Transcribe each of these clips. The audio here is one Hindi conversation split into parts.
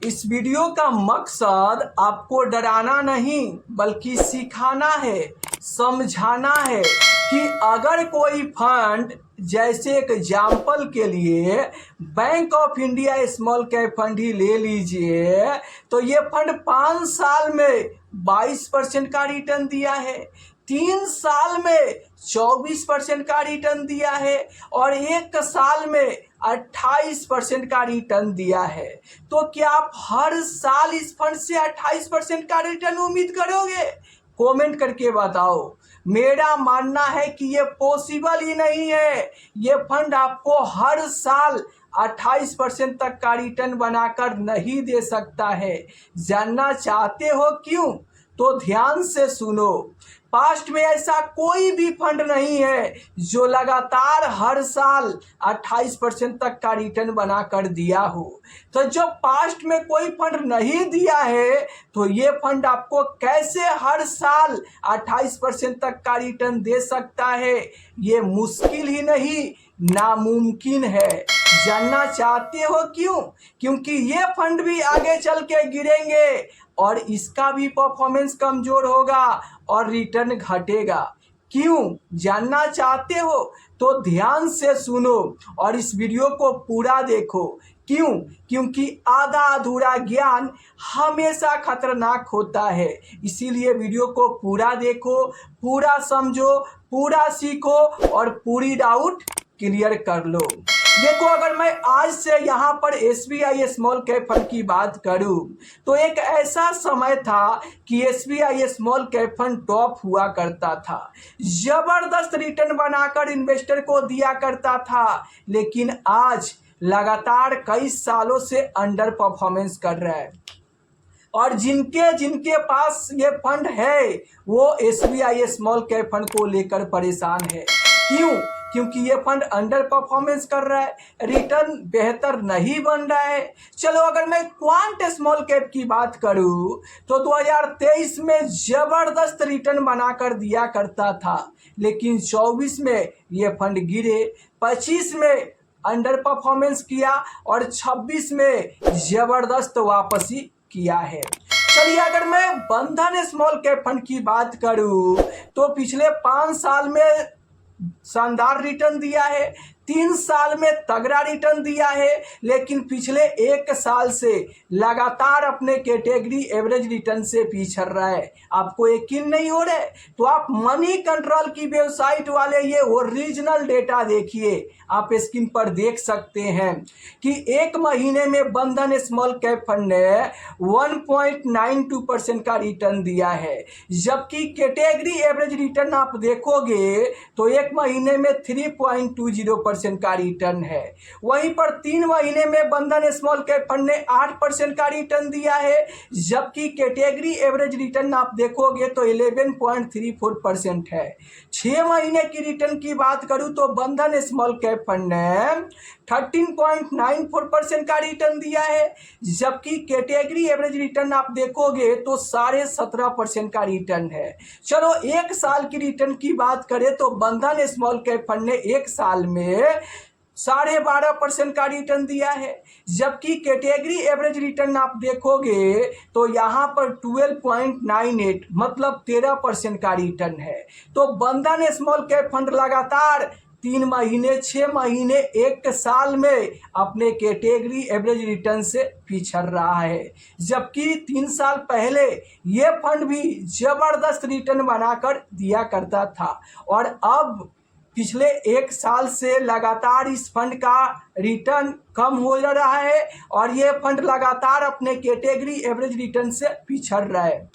इस वीडियो का मकसद आपको डराना नहीं बल्कि सिखाना है, समझाना है कि अगर कोई फंड, जैसे एक एग्जाम्पल के लिए Bank of India small cap fund ही ले लीजिए, तो ये फंड 5 साल में 22% का रिटर्न दिया है, 3 साल में 24% का रिटर्न दिया है और 1 साल में 28% का रिटर्न दिया है। तो क्या आप हर साल इस फंड से 28% का रिटर्न उम्मीद करोगे? कमेंट करके बताओ। मेरा मानना है कि ये पॉसिबल ही नहीं है। ये फंड आपको हर साल 28% तक का रिटर्न बनाकर नहीं दे सकता है। जानना चाहते हो क्यों? तो ध्यान से सुनो। पास्ट में ऐसा कोई भी फंड नहीं है जो लगातार हर साल 28% तक का रिटर्न बनाकर दिया हो। तो जो पास्ट में कोई फंड नहीं दिया है तो ये फंड आपको कैसे हर साल 28% तक का रिटर्न दे सकता है? ये मुश्किल ही नहीं, नामुमकिन है। जानना चाहते हो क्यों? क्योंकि ये फंड भी आगे चल के गिरेंगे और इसका भी परफॉर्मेंस कमजोर होगा और रिटर्न घटेगा। क्यों जानना चाहते हो? तो ध्यान से सुनो और इस वीडियो को पूरा देखो। क्यों? क्योंकि आधा अधूरा ज्ञान हमेशा खतरनाक होता है। इसीलिए वीडियो को पूरा देखो, पूरा समझो, पूरा सीखो और पूरी डाउट क्लियर कर लो। देखो, अगर मैं आज से यहाँ पर SBI स्मॉल कैप फंड की बात करूँ तो एक ऐसा समय था कि SBI small cap fund top हुआ करता था, जबरदस्त रिटर्न बनाकर इन्वेस्टर को दिया करता था, लेकिन आज लगातार कई सालों से अंडर परफॉर्मेंस कर रहा है। और जिनके जिनके पास ये फंड है वो SBI स्मॉल कैप फंड को लेकर परेशान है। क्यों? क्योंकि ये फंड अंडर परफॉर्मेंस कर रहा है, रिटर्न बेहतर नहीं बन रहा है। चलो, अगर मैं क्वांट स्मॉल कैप की बात करूं तो 2023 में जबरदस्त रिटर्न बनाकर दिया करता था, लेकिन 24 में ये फंड गिरे, 25 में अंडर परफॉर्मेंस किया और 26 में जबरदस्त वापसी किया है। चलिए, अगर मैं बंधन स्मॉल कैप फंड की बात करूं तो पिछले 5 साल में शानदार रिटर्न दिया है, 3 साल में तगड़ा रिटर्न दिया है, लेकिन पिछले 1 साल से लगातार अपने कैटेगरी एवरेज रिटर्न से पिछड़ रहा है। आपको यकीन नहीं हो रहा है तो आप मनी कंट्रोल की वेबसाइट वाले ये ओरिजिनल डेटा देखिए। आप स्क्रीन पर देख सकते हैं कि 1 महीने में बंधन स्मॉल कैप फंड ने 1.92% का रिटर्न दिया है, जबकि कैटेगरी एवरेज रिटर्न आप देखोगे तो 1 महीने में 3.20% का रिटर्न है। वहीं पर 3 महीने में बंधन स्मॉल कैप फंड ने 8% का रिटर्न दिया है, जबकि कैटेगरी एवरेज रिटर्न आप देखोगे तो 11.34% है। 6 महीने की रिटर्न की बात करूं तो बंधन स्मॉल कैप फंड ने 13.94% का रिटर्न दिया है, जबकि कैटेगरी एवरेज रिटर्न आप देखोगे तो 17.5% का रिटर्न है। चलो, 1 साल की रिटर्न की बात करें तो बंधन स्मॉल कैप फंड ने 1 साल में 12.5% का रिटर्न दिया है, जबकि कैटेगरी एवरेज रिटर्न आप देखोगे तो यहाँ पर 12.98 मतलब 13% का रिटर्न है। तो बंधन स्मॉल कैप फंड लगातार 3 महीने, 6 महीने, 1 साल में अपने कैटेगरी एवरेज रिटर्न से पिछड़ रहा है, जबकि 3 साल पहले ये फंड भी जबरदस्त रिटर्न बनाकर दिया करता था और अब पिछले 1 साल से लगातार इस फंड का रिटर्न कम हो रहा है और ये फंड लगातार अपने कैटेगरी एवरेज रिटर्न से पिछड़ रहा है।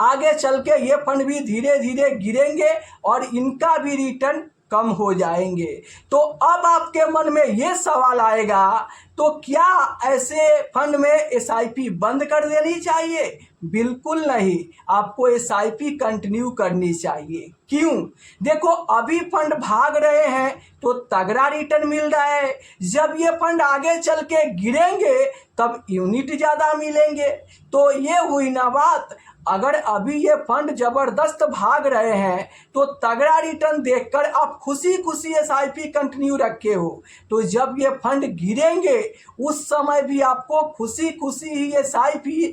आगे चल के ये फंड भी धीरे धीरे गिरेंगे और इनका भी रिटर्न कम हो जाएंगे। तो अब आपके मन में ये सवाल आएगा, तो क्या ऐसे फंड में SIP बंद कर देनी चाहिए? बिल्कुल नहीं, आपको SIP कंटिन्यू करनी चाहिए। क्यों? देखो, अभी फंड भाग रहे हैं तो तगड़ा रिटर्न मिल रहा है, जब ये फंड आगे चल के गिरेंगे तब यूनिट ज़्यादा मिलेंगे। तो ये हुई ना बात। अगर अभी ये फंड ज़बरदस्त भाग रहे हैं तो तगड़ा रिटर्न देखकर आप खुशी खुशी एसआईपी कंटिन्यू रखे हो, तो जब ये फंड गिरेंगे उस समय भी आपको खुशी खुशी ही एसआईपी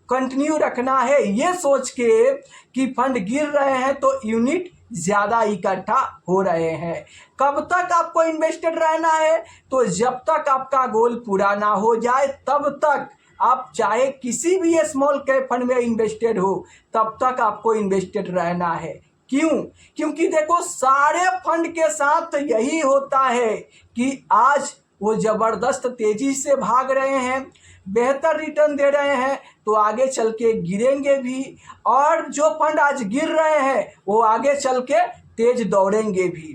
कंटिन्यू रखना है, ये सोच के कि फंड गिर रहे हैं तो यूनिट ज़्यादा इकट्ठा हो रहे हैं। कब तक आपको इन्वेस्टेड रहना है? तो जब तक आपका गोल पूरा ना हो जाए तब तक आप चाहे किसी भी स्मॉल कैप फंड में इन्वेस्टेड हो तब तक आपको इन्वेस्टेड रहना है। क्यों? क्योंकि देखो सारे फंड के साथ यही होता है कि आज वो ज़बरदस्त तेज़ी से भाग रहे हैं, बेहतर रिटर्न दे रहे हैं, तो आगे चल के गिरेंगे भी, और जो फंड आज गिर रहे हैं वो आगे चल के तेज दौड़ेंगे भी।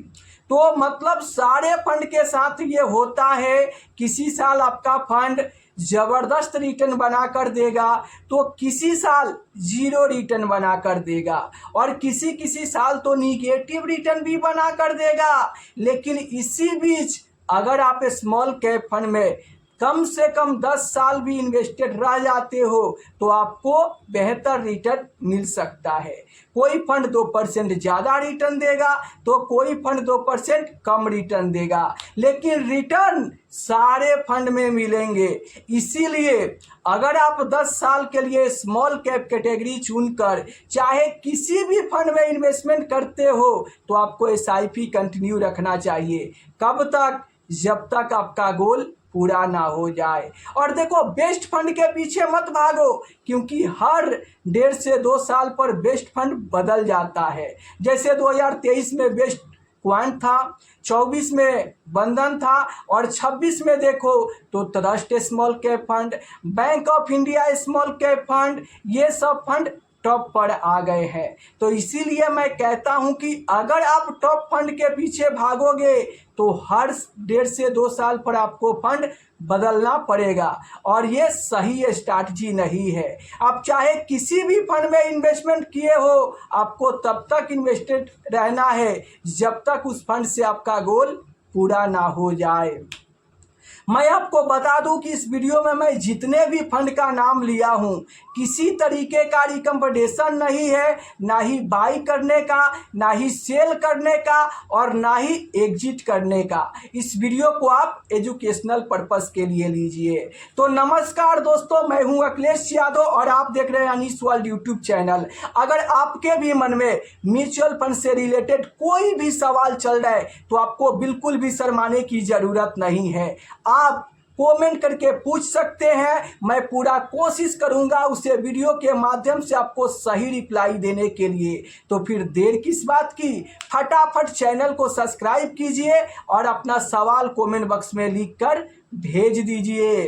तो मतलब सारे फंड के साथ ये होता है, किसी साल आपका फंड ज़बरदस्त रिटर्न बना कर देगा तो किसी साल जीरो रिटर्न बना कर देगा, और किसी किसी साल तो निगेटिव रिटर्न भी बना कर देगा। लेकिन इसी बीच अगर आप स्मॉल कैप फंड में कम से कम 10 साल भी इन्वेस्टेड रह जाते हो तो आपको बेहतर रिटर्न मिल सकता है। कोई फंड 2% ज़्यादा रिटर्न देगा तो कोई फंड 2% कम रिटर्न देगा, लेकिन रिटर्न सारे फंड में मिलेंगे। इसीलिए अगर आप 10 साल के लिए स्मॉल कैप कैटेगरी चुनकर चाहे किसी भी फंड में इन्वेस्टमेंट करते हो तो आपको एसआईपी कंटिन्यू रखना चाहिए। कब तक? जब तक आपका गोल पूरा ना हो जाए। और देखो बेस्ट फंड के पीछे मत भागो, क्योंकि हर 1.5 से 2 साल पर बेस्ट फंड बदल जाता है। जैसे 2023 में बेस्ट क्वांट था, 24 में बंधन था, और 26 में देखो तो trust small cap fund, bank of India small cap fund, ये सब फंड टॉप पर आ गए हैं। तो इसीलिए मैं कहता हूं कि अगर आप टॉप फंड के पीछे भागोगे तो हर 1.5 से 2 साल पर आपको फंड बदलना पड़ेगा, और ये सही स्ट्रैटेजी नहीं है। आप चाहे किसी भी फंड में इन्वेस्टमेंट किए हो आपको तब तक इन्वेस्टेड रहना है जब तक उस फंड से आपका गोल पूरा ना हो जाए। मैं आपको बता दूं कि इस वीडियो में मैं जितने भी फंड का नाम लिया हूं किसी तरीके का रिकमेंडेशन नहीं है, ना ही बाई करने का, ना ही सेल करने का, और ना ही एग्जिट करने का। इस वीडियो को आप एजुकेशनल पर्पस के लिए लीजिए। तो नमस्कार दोस्तों, मैं हूं अखिलेश यादव और आप देख रहे हैं अनीस वर्ल्ड यूट्यूब चैनल। अगर आपके भी मन में म्यूचुअल फंड से रिलेटेड कोई भी सवाल चल रहा है तो आपको बिल्कुल भी शर्माने की ज़रूरत नहीं है। आप कमेंट करके पूछ सकते हैं, मैं पूरा कोशिश करूंगा उसे वीडियो के माध्यम से आपको सही रिप्लाई देने के लिए। तो फिर देर किस बात की, फटाफट चैनल को सब्सक्राइब कीजिए और अपना सवाल कमेंट बॉक्स में लिखकर भेज दीजिए।